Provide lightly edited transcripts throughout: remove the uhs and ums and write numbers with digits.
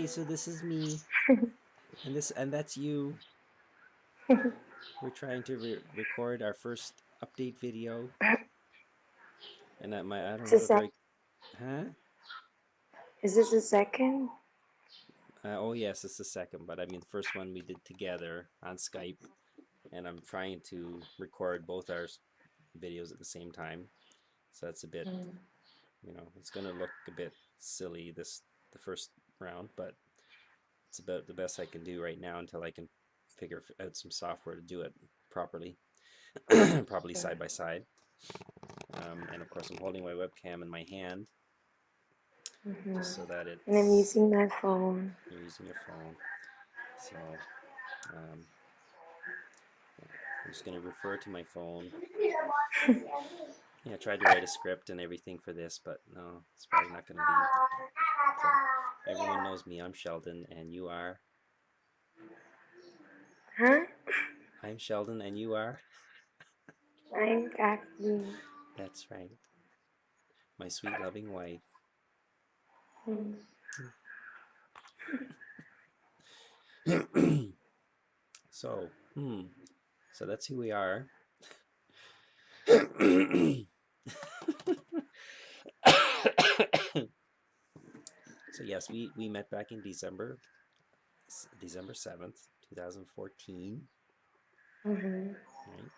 so this is me, and that's you. We're trying to record our first update video, and I don't Is have a this a, very, huh? is this the second? Oh yes, it's the second, but I mean the first one we did together on Skype, and I'm trying to record both our videos at the same time. So that's a bit, Mm. it's gonna look a bit silly the first round, but it's about the best I can do right now until I can figure out some software to do it properly, properly side by side. And of course, I'm holding my webcam in my hand Mm-hmm. just so that And I'm it's using my phone. you're using your phone. So um, yeah, I'm just going to refer to my phone. Yeah, I tried to write a script and everything for this, but no, it's probably not going to be. So everyone knows me. I'm Sheldon, and you are. Huh? I'm Sheldon, and you are. I'm Kathleen. That's right, my sweet loving wife. Mm. So, so that's who we are. So yes, we met back in December 7th, 2014, Mm-hmm. right?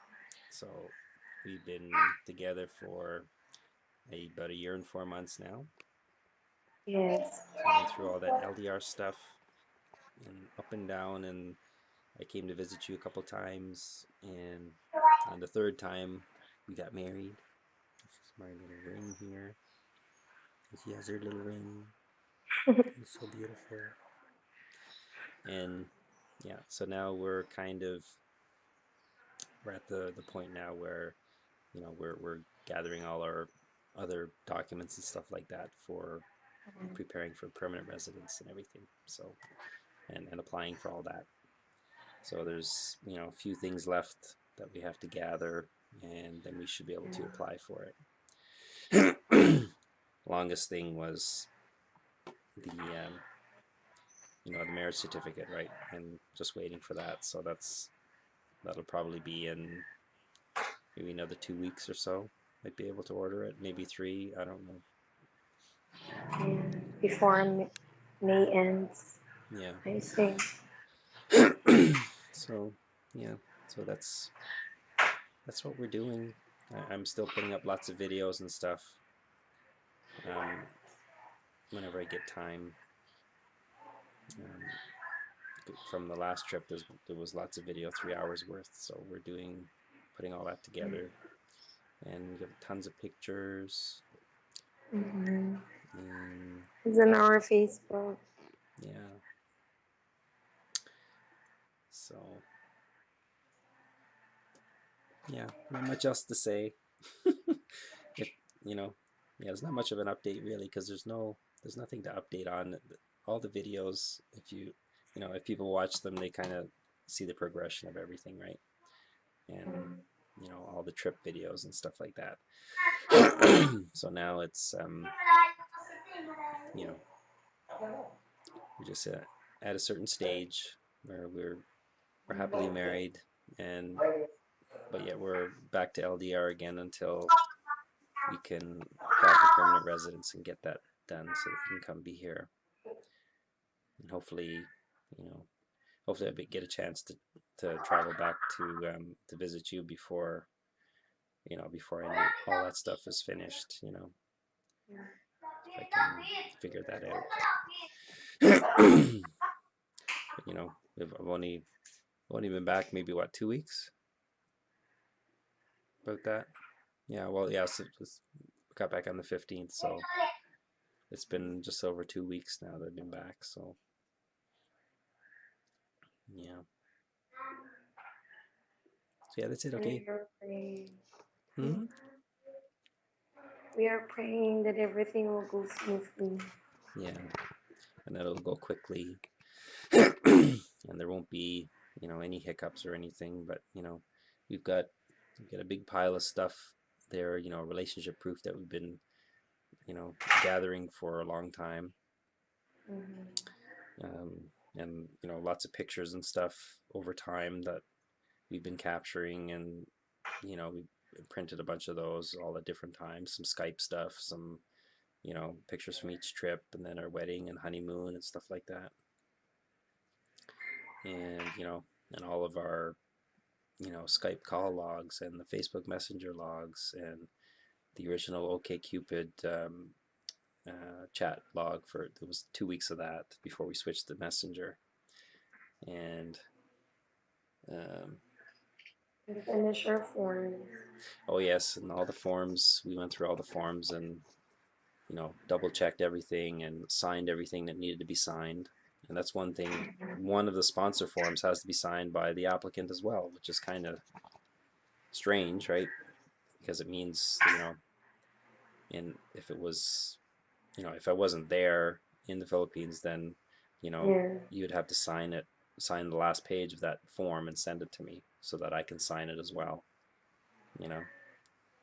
So we've been together for about a year and 4 months now. Yes. So we went through all that LDR stuff and up and down, and I came to visit you a couple times, and on the third time we got married. This is my little ring here. She has her little ring. It's so beautiful. And yeah, so now we're at the point now where we're gathering all our other documents and stuff like that for preparing for permanent residence and everything. So and applying for all that. So there's a few things left that we have to gather, and then we should be able to apply for it. Longest thing was the the marriage certificate, right? And just waiting for that. So that'll probably be in maybe another 2 weeks or so. Might be able to order it, maybe 3. I don't know. Yeah. Before May ends, Yeah. I think. So yeah, so that's what we're doing. I'm still putting up lots of videos and stuff um, whenever I get time. Um, from the last trip, there was lots of video, 3 hours worth. So we're putting all that together, and we have tons of pictures, Mm-hmm. and It's on our Facebook. yeah. So yeah, not much else to say. If you know, yeah, there's not much of an update really because there's nothing to update on. All the videos, if people watch them, they kind of see the progression of everything, right? And all the trip videos and stuff like that. So now it's you know we're just at a certain stage where we're happily married, and but yet we're back to LDR again until we can apply for permanent residence and get that done so that he can come be here, and you know hopefully I get a chance to travel back to visit you before all that stuff is finished, if I can figure that out. But I've only been back maybe what, 2 weeks, about that. Yeah, well, yeah, so got back on the 15th, so it's been just over 2 weeks now that I've been back. So yeah, so yeah, that's it. And Okay. we are praying. Hmm. We are praying that everything will go smoothly. Yeah, and that it'll go quickly, and there won't be any hiccups or anything. But we've got a big pile of stuff there. Relationship proof that we've been gathering for a long time. Mm-hmm. and lots of pictures and stuff over time that we've been capturing, and we printed a bunch of those all at different times, some Skype stuff, some pictures from each trip, and then our wedding and honeymoon and stuff like that. And and all of our Skype call logs and the Facebook Messenger logs and the original OkCupid chat log. For it was 2 weeks of that before we switched to Messenger. And finish our forms. oh yes, and all the forms, we went through all the forms and double checked everything and signed everything that needed to be signed. And that's one thing, one of the sponsor forms has to be signed by the applicant as well, which is kind of strange, right? Because it means, if it was, if I wasn't there in the Philippines, then, you'd have to sign the last page of that form and send it to me so that I can sign it as well,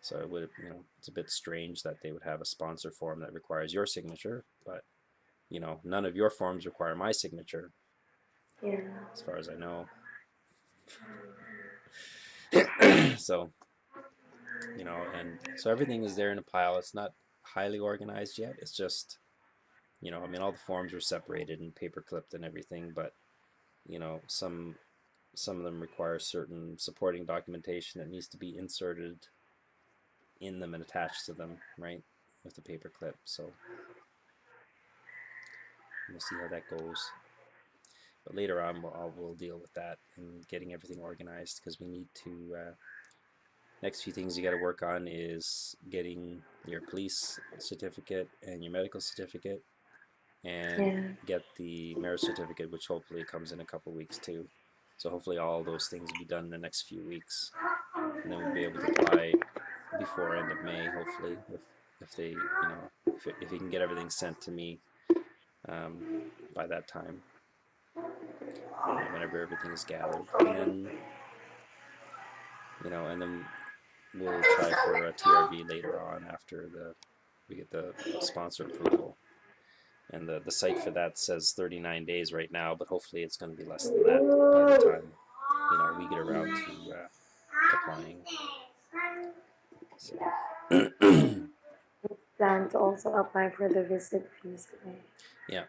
So it would, it's a bit strange that they would have a sponsor form that requires your signature, but none of your forms require my signature, as far as I know. So, and so everything is there in a pile. It's not highly organized yet. It's just, all the forms were separated and paper clipped and everything, but, some of them require certain supporting documentation that needs to be inserted in them and attached to them, right, with the paper clip. So we'll see how that goes. But later on, we'll deal with that and getting everything organized, because we need to. Next few things you got to work on is getting your police certificate and your medical certificate, and get the marriage certificate, which hopefully comes in a couple weeks too. So hopefully all those things will be done in the next few weeks, and then we'll be able to apply before end of May, hopefully, if they, if you can get everything sent to me by that time, whenever everything is gathered, and then we'll try for a TRV later on after we get the sponsor approval. And the site for that says 39 days right now, but hopefully it's going to be less than that by the time we get around to applying. So. Plan to also apply for the visit visa. Yeah,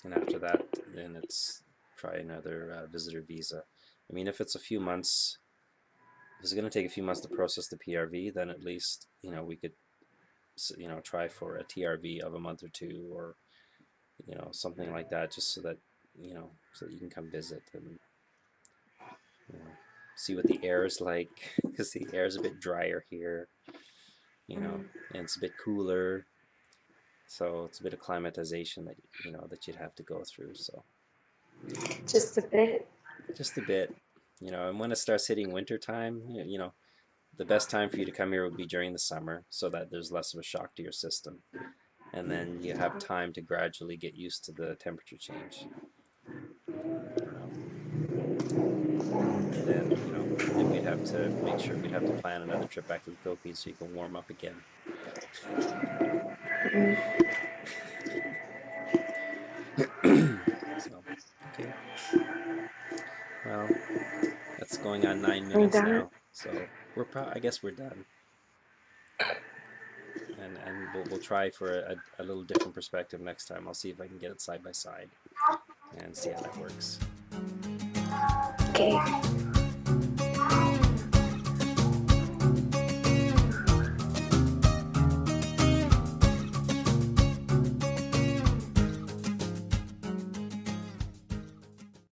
and after that, then it's try another visitor visa. I mean, if it's a few months, if it's going to take a few months to process the PRV, then at least we could try for a TRV of a month or two, or something like that, just so that so that you can come visit and see what the air is like, because the air is a bit drier here, and it's a bit cooler, so it's a bit of climatization that that you'd have to go through. So just a bit, and when it starts hitting winter time, the best time for you to come here would be during the summer, so that there's less of a shock to your system, and then you have time to gradually get used to the temperature change. And then then we'd have to make sure we'd have to plan another trip back to the Philippines so you can warm up again. So, okay. Well, that's going on 9 minutes now, so I guess we're done. And we'll try for a little different perspective next time. I'll see if I can get it side by side and see how that works. Okay.